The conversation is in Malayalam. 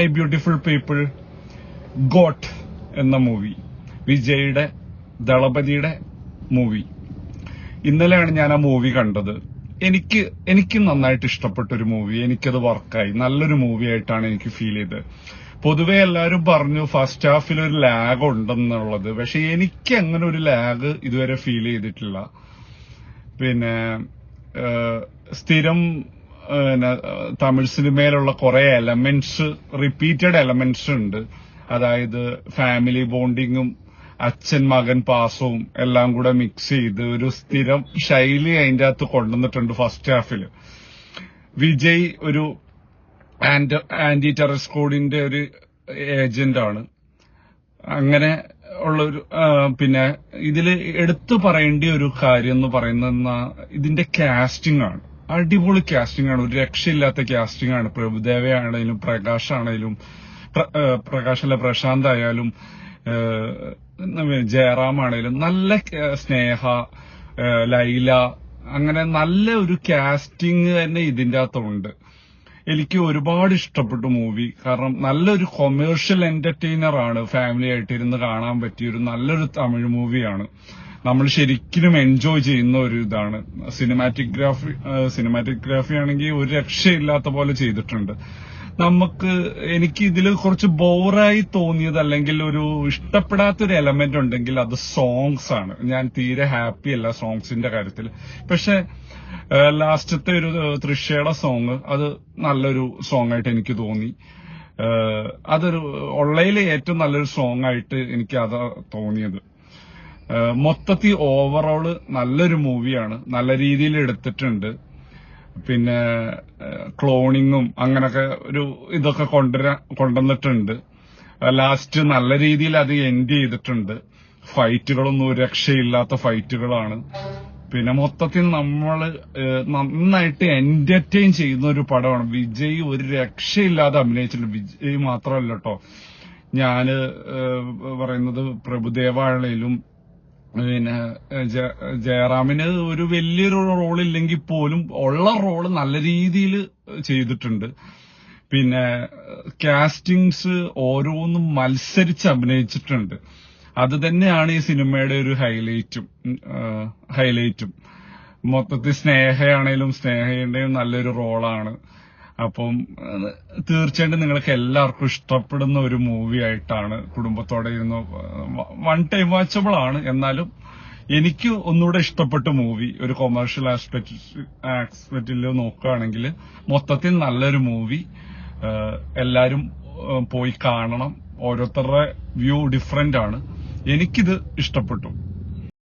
മൈ ബ്യൂട്ടിഫുൾ പീപ്പിൾ, ഗോട്ട് എന്ന മൂവി, വിജയുടെ ദളപതിയുടെ മൂവി. ഇന്നലെയാണ് ഞാൻ ആ മൂവി കണ്ടത്. എനിക്ക് നന്നായിട്ട് ഇഷ്ടപ്പെട്ട ഒരു മൂവി. എനിക്കത് വർക്കായി. നല്ലൊരു മൂവി ആയിട്ടാണ് എനിക്ക് ഫീൽ ചെയ്തത്. പൊതുവെ എല്ലാവരും പറഞ്ഞു ഫസ്റ്റ് ഹാഫിൽ ഒരു ലാഗ് ഉണ്ടെന്നുള്ളത്. പക്ഷെ എനിക്ക് അങ്ങനെ ഒരു ലാഗ് ഇതുവരെ ഫീൽ ചെയ്തിട്ടില്ല. പിന്നെ സ്ഥിരം തമിഴ് സിനിമയിലുള്ള കുറെ എലമെന്റ്സ്, റിപ്പീറ്റഡ് എലമെന്റ്സ് ഉണ്ട്. അതായത് ഫാമിലി ബോണ്ടിങ്ങും അച്ഛൻ മകൻ പാസവും എല്ലാം കൂടെ മിക്സ് ചെയ്ത് ഒരു സ്ഥിരം ശൈലി അതിന്റെ അകത്ത് കൊണ്ടുവന്നിട്ടുണ്ട് ഫസ്റ്റ് ഹാഫിൽ. വിജയ് ഒരു ആന്റി ടെററിസ്റ്റ് സ്ക്വാഡിന്റെ ഒരു ഏജന്റ് ആണ്. അങ്ങനെ ഉള്ളൊരു പിന്നെ ഇതില് എടുത്തു പറയേണ്ട ഒരു കാര്യം എന്ന് പറയുന്ന ഇതിന്റെ കാസ്റ്റിംഗ് ആണ്. അടിപൊളി കാസ്റ്റിംഗ് ആണ്. ഒരു രക്ഷയില്ലാത്ത കാസ്റ്റിംഗ് ആണ്. പ്രഭുദേവയാണേലും പ്രശാന്ത് ആയാലും ജയറാം ആണേലും നല്ല സ്നേഹ, ലൈല, അങ്ങനെ നല്ല ഒരു കാസ്റ്റിംഗ് തന്നെ ഇതിന്റെ അകത്തുണ്ട്. എനിക്ക് ഒരുപാട് ഇഷ്ടപ്പെട്ടു മൂവി. കാരണം നല്ലൊരു കൊമേഴ്ഷ്യൽ എന്റർടൈനർ ആണ്. ഫാമിലി ആയിട്ട് ഇരുന്ന് കാണാൻ പറ്റിയ ഒരു നല്ലൊരു തമിഴ് മൂവിയാണ്. നമ്മൾ ശരിക്കും എൻജോയ് ചെയ്യുന്ന ഒരു ഇതാണ്. സിനിമാറ്റോഗ്രാഫി ആണെങ്കിൽ ഒരു രക്ഷയില്ലാത്ത പോലെ ചെയ്തിട്ടുണ്ട്. എനിക്ക് ഇതിൽ കുറച്ച് ബോറായി തോന്നിയത് അല്ലെങ്കിൽ ഒരു ഇഷ്ടപ്പെടാത്തൊരു എലമെന്റ് ഉണ്ടെങ്കിൽ അത് സോങ്സ് ആണ്. ഞാൻ തീരെ ഹാപ്പി അല്ല സോങ്സിന്റെ കാര്യത്തിൽ. പക്ഷെ ലാസ്റ്റത്തെ ഒരു തൃശ്ശയുടെ സോങ് അത് നല്ലൊരു സോങ് ആയിട്ട് എനിക്ക് തോന്നി. അതൊരു ഉള്ളയിലെ ഏറ്റവും നല്ലൊരു സോങ് ആയിട്ട് എനിക്ക് അതാ തോന്നിയത്. മൊത്തത്തിൽ ഓവറോള് നല്ലൊരു മൂവിയാണ്. നല്ല രീതിയിൽ എടുത്തിട്ടുണ്ട്. പിന്നെ ക്ലോണിങ്ങും അങ്ങനൊക്കെ ഒരു ഇതൊക്കെ കൊണ്ടുവന്നിട്ടുണ്ട്. ലാസ്റ്റ് നല്ല രീതിയിൽ അത് എൻഡ് ചെയ്തിട്ടുണ്ട്. ഫൈറ്റുകളൊന്നും ഒരു രക്ഷയില്ലാത്ത ഫൈറ്റുകളാണ്. പിന്നെ മൊത്തത്തിൽ നമ്മള് നന്നായിട്ട് എന്റർടൈൻ ചെയ്യുന്ന ഒരു പടമാണ്. വിജയ് ഒരു രക്ഷയില്ലാതെ അഭിനയിച്ചിട്ടുണ്ട്. വിജയ് മാത്രമല്ല കേട്ടോ, ഞാന് പറയുന്നത് പ്രഭുദേവാണേലും പിന്നെ ജയറാമിന് ഒരു വലിയൊരു റോൾ ഇല്ലെങ്കിൽ പോലും ഉള്ള റോള് നല്ല രീതിയിൽ ചെയ്തിട്ടുണ്ട്. പിന്നെ കാസ്റ്റിങ്സ് ഓരോന്നും മത്സരിച്ച് അഭിനയിച്ചിട്ടുണ്ട്. അത് തന്നെയാണ് ഈ സിനിമയുടെ ഒരു ഹൈലൈറ്റും. മൊത്തത്തിൽ സ്നേഹയുടെയും നല്ലൊരു റോളാണ്. അപ്പം തീർച്ചയായിട്ടും നിങ്ങൾക്ക് എല്ലാവർക്കും ഇഷ്ടപ്പെടുന്ന ഒരു മൂവി ആയിട്ടാണ്. കുടുംബത്തോടെ ഇരുന്ന് വൺ ടൈം വാച്ചബിൾ ആണ്. എന്നാലും എനിക്ക് ഒന്നുകൂടെ ഇഷ്ടപ്പെട്ട മൂവി. ഒരു കൊമേഴ്ഷ്യൽ ആസ്പെക്റ്റിൽ നോക്കുകയാണെങ്കിൽ മൊത്തത്തിൽ നല്ലൊരു മൂവി. എല്ലാരും പോയി കാണണം. ഓരോരുത്തരുടെ വ്യൂ ഡിഫറെന്റ് ആണ്. എനിക്കിത് ഇഷ്ടപ്പെട്ടു.